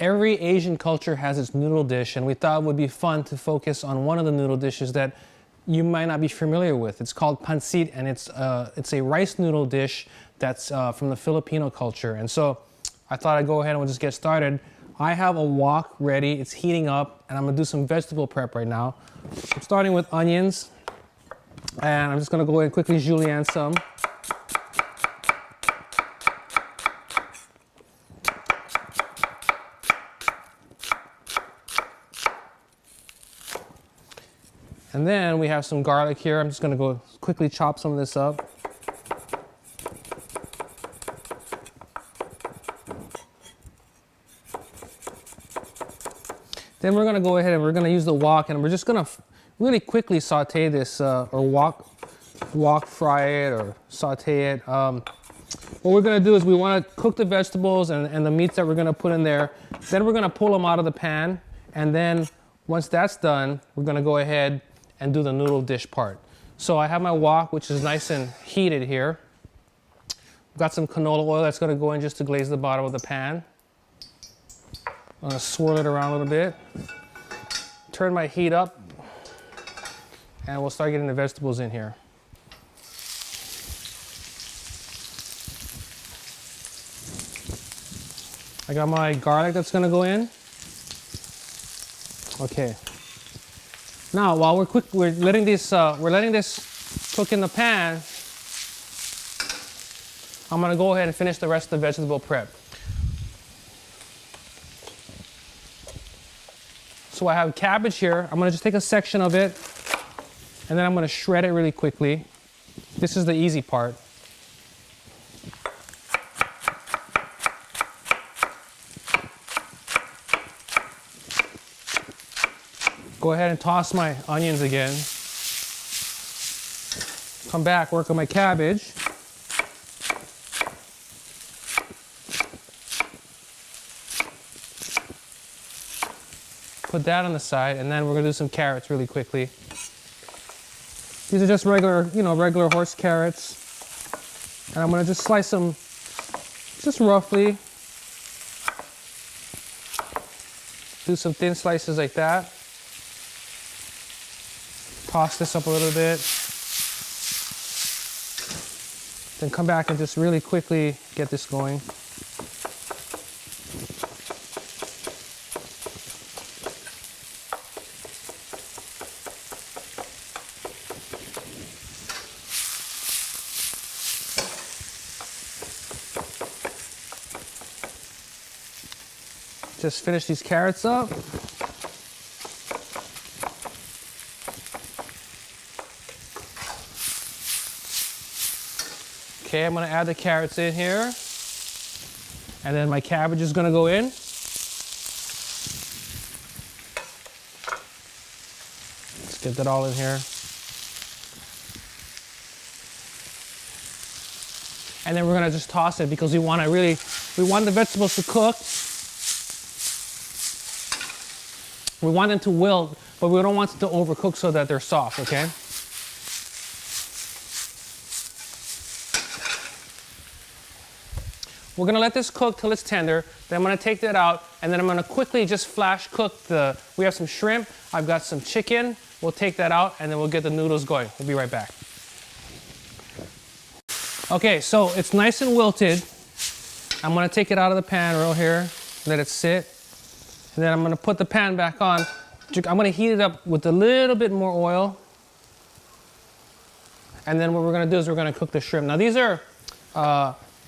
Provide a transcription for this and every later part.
every Asian culture has its noodle dish, and we thought it would be fun to focus on one of the noodle dishes that you might not be familiar with. It's called Pancit, and it's a rice noodle dish that's from the Filipino culture. And so I thought I'd go ahead and we'll just get started. I have a wok ready, it's heating up, and I'm gonna do some vegetable prep right now. I'm starting with onions, and I'm just gonna go ahead and quickly julienne some. And then we have some garlic here. I'm just gonna go quickly chop some of this up. Then we're gonna go ahead and we're gonna use the wok, and we're just gonna really quickly saute this, or wok fry it or saute it. What we're gonna do is we wanna cook the vegetables and the meats that we're gonna put in there. Then we're gonna pull them out of the pan, and then once that's done, we're gonna go ahead and do the noodle dish part. So I have my wok, which is nice and heated here. I've got some canola oil that's gonna go in just to glaze the bottom of the pan. I'm gonna swirl it around a little bit. Turn my heat up, and we'll start getting the vegetables in here. I got my garlic that's gonna go in. Okay. Now, while we're letting this cook in the pan, I'm gonna go ahead and finish the rest of the vegetable prep. So I have cabbage here. I'm gonna just take a section of it, and then I'm gonna shred it really quickly. This is the easy part. Go ahead and toss my onions again. Come back, work on my cabbage. Put that on the side, and then we're gonna do some carrots really quickly. These are just regular, regular horse carrots. And I'm gonna just slice them just roughly. Do some thin slices like that. Toss this up a little bit. Then come back and just really quickly get this going. Just finish these carrots up. Okay, I'm gonna add the carrots in here. And then my cabbage is gonna go in. Let's get that all in here. And then we're gonna just toss it because we want the vegetables to cook. We want them to wilt, but we don't want it to overcook so that they're soft, okay? We're gonna let this cook till it's tender. Then I'm gonna take that out, and then I'm gonna quickly just flash cook we have some shrimp, I've got some chicken. We'll take that out, and then we'll get the noodles going. We'll be right back. Okay, so it's nice and wilted. I'm gonna take it out of the pan right here, let it sit. And then I'm gonna put the pan back on. I'm gonna heat it up with a little bit more oil. And then what we're gonna do is we're gonna cook the shrimp. Now these are,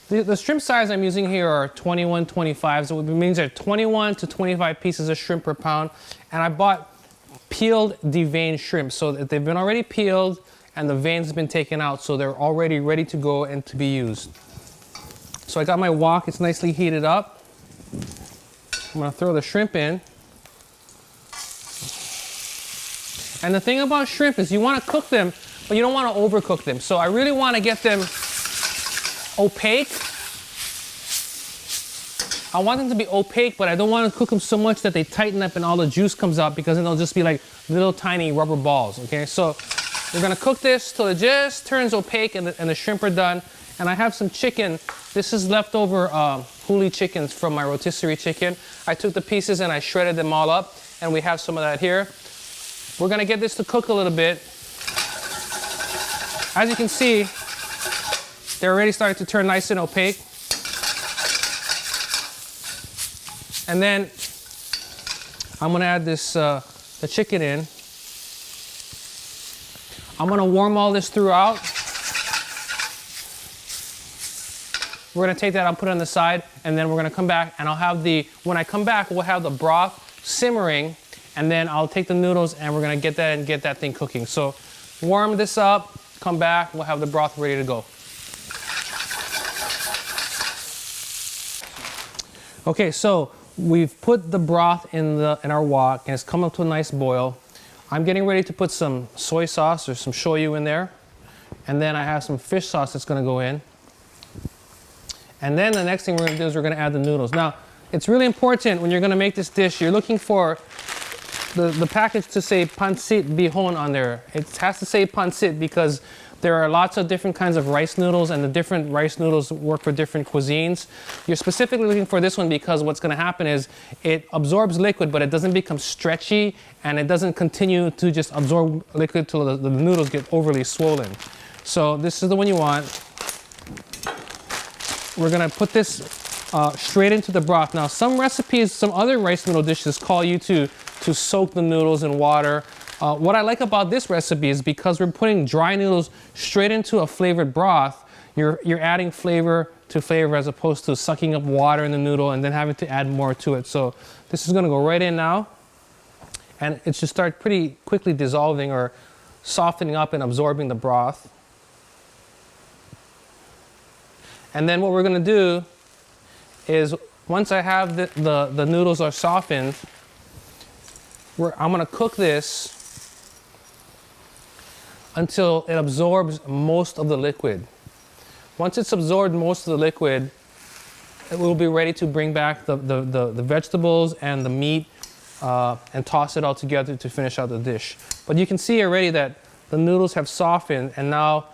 the shrimp size I'm using here are 21, 25. So it means there are 21 to 25 pieces of shrimp per pound. And I bought peeled, deveined shrimp. So that they've been already peeled and the veins have been taken out. So they're already ready to go and to be used. So I got my wok, it's nicely heated up. I'm gonna throw the shrimp in. And the thing about shrimp is you wanna cook them, but you don't wanna overcook them. So I really wanna get them opaque. I want them to be opaque, but I don't wanna cook them so much that they tighten up and all the juice comes out, because then they'll just be like little tiny rubber balls, okay? So we're gonna cook this till it just turns opaque and the shrimp are done. And I have some chicken. This is leftover huli chickens from my rotisserie chicken. I took the pieces and I shredded them all up, and we have some of that here. We're gonna get this to cook a little bit. As you can see, they're already starting to turn nice and opaque. And then I'm gonna add this, the chicken in. I'm gonna warm all this throughout. We're gonna take that, I'll put it on the side, and then we're gonna come back and I'll have when I come back, we'll have the broth simmering, and then I'll take the noodles and we're gonna get that thing cooking. So warm this up, come back, we'll have the broth ready to go. Okay, so we've put the broth in our wok and it's come up to a nice boil. I'm getting ready to put some soy sauce or some shoyu in there. And then I have some fish sauce that's gonna go in. And then the next thing we're gonna do is we're gonna add the noodles. Now, it's really important when you're gonna make this dish, you're looking for the package to say Pancit bihon on there. It has to say Pancit because there are lots of different kinds of rice noodles, and the different rice noodles work for different cuisines. You're specifically looking for this one because what's gonna happen is it absorbs liquid, but it doesn't become stretchy, and it doesn't continue to just absorb liquid till the noodles get overly swollen. So this is the one you want. We're gonna put this straight into the broth. Now, some recipes, some other rice noodle dishes call you to soak the noodles in water. What I like about this recipe is because we're putting dry noodles straight into a flavored broth, you're adding flavor to flavor as opposed to sucking up water in the noodle and then having to add more to it. So this is gonna go right in now, and it should start pretty quickly dissolving or softening up and absorbing the broth. And then what we're gonna do is once I have the noodles are softened, I'm gonna cook this until it absorbs most of the liquid. Once it's absorbed most of the liquid, it will be ready to bring back the vegetables and the meat and toss it all together to finish out the dish. But you can see already that the noodles have softened, and now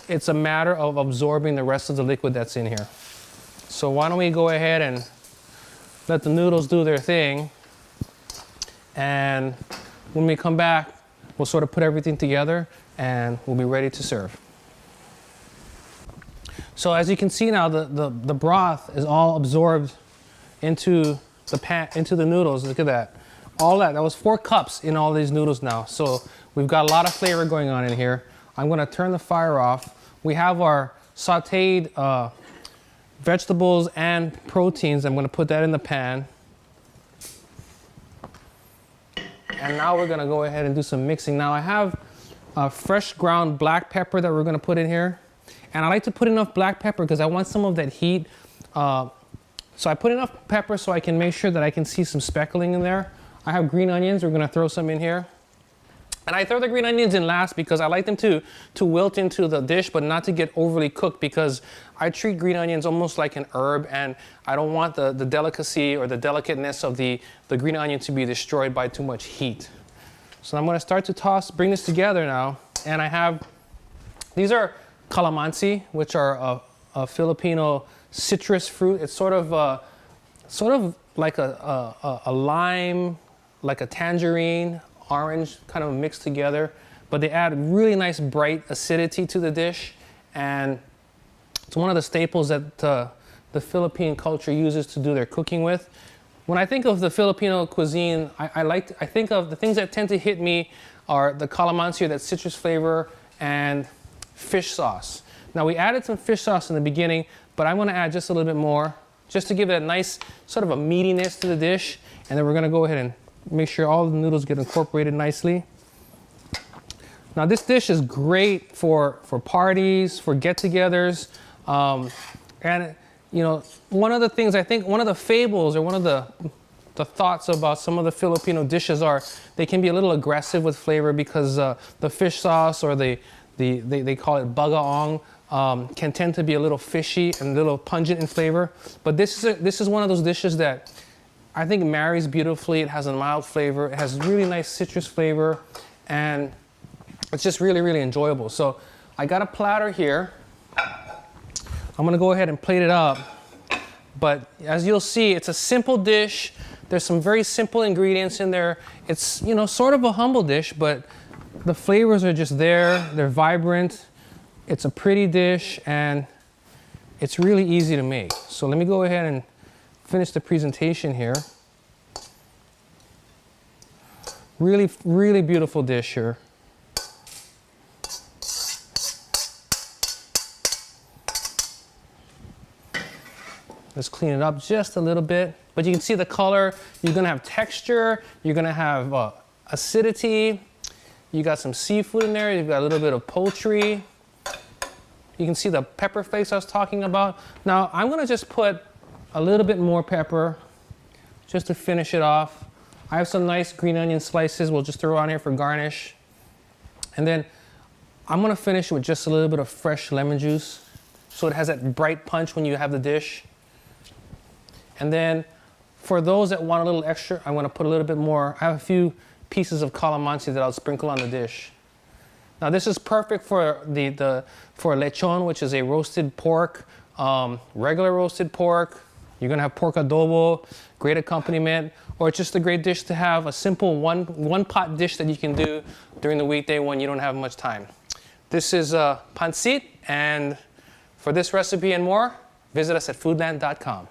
it's a matter of absorbing the rest of the liquid that's in here. So why don't we go ahead and let the noodles do their thing, and when we come back, we'll sort of put everything together and we'll be ready to serve. So as you can see now, the broth is all absorbed into the noodles. Look at that. All that was 4 cups in all these noodles now. So we've got a lot of flavor going on in here. I'm gonna turn the fire off. We have our sauteed vegetables and proteins. I'm gonna put that in the pan. And now we're gonna go ahead and do some mixing. Now I have fresh ground black pepper that we're gonna put in here. And I like to put enough black pepper because I want some of that heat. So I put enough pepper so I can make sure that I can see some speckling in there. I have green onions, we're gonna throw some in here. And I throw the green onions in last because I like them to wilt into the dish, but not to get overly cooked, because I treat green onions almost like an herb, and I don't want the delicacy or the delicateness of the green onion to be destroyed by too much heat. So I'm gonna start to bring this together now. And I have, these are calamansi, which are a Filipino citrus fruit. It's sort of like a lime, like a tangerine, orange kind of mixed together, but they add really nice bright acidity to the dish, and it's one of the staples that the Philippine culture uses to do their cooking with. When I think of the Filipino cuisine, I think of the things that tend to hit me are the calamansi, or that citrus flavor, and fish sauce. Now we added some fish sauce in the beginning, but I want to add just a little bit more, just to give it a nice sort of a meatiness to the dish, and then we're going to go ahead and make sure all the noodles get incorporated nicely. Now this dish is great for parties, for get-togethers, and you know, one of the things, I think one of the fables or one of the thoughts about some of the Filipino dishes are they can be a little aggressive with flavor because the fish sauce, or they call it bagaong, can tend to be a little fishy and a little pungent in flavor. But this is one of those dishes that I think marries beautifully. It has a mild flavor. It has really nice citrus flavor, and it's just really, really enjoyable. So I got a platter here. I'm gonna go ahead and plate it up. But as you'll see, it's a simple dish. There's some very simple ingredients in there. It's, you know, sort of a humble dish, but the flavors are just there. They're vibrant. It's a pretty dish, and it's really easy to make. So let me go ahead and finish the presentation here. Really, really beautiful dish here. Let's clean it up just a little bit. But you can see the color. You're gonna have texture. You're gonna have acidity. You got some seafood in there. You've got a little bit of poultry. You can see the pepper flakes I was talking about. Now, I'm gonna just put a little bit more pepper just to finish it off. I have some nice green onion slices we'll just throw on here for garnish. And then I'm gonna finish with just a little bit of fresh lemon juice so it has that bright punch when you have the dish. And then for those that want a little extra, I'm gonna put a little bit more. I have a few pieces of calamansi that I'll sprinkle on the dish. Now this is perfect for for lechon, which is a roasted pork, regular roasted pork. You're gonna have pork adobo, great accompaniment, or it's just a great dish to have, a simple one pot dish that you can do during the weekday when you don't have much time. This is Pancit, and for this recipe and more, visit us at foodland.com.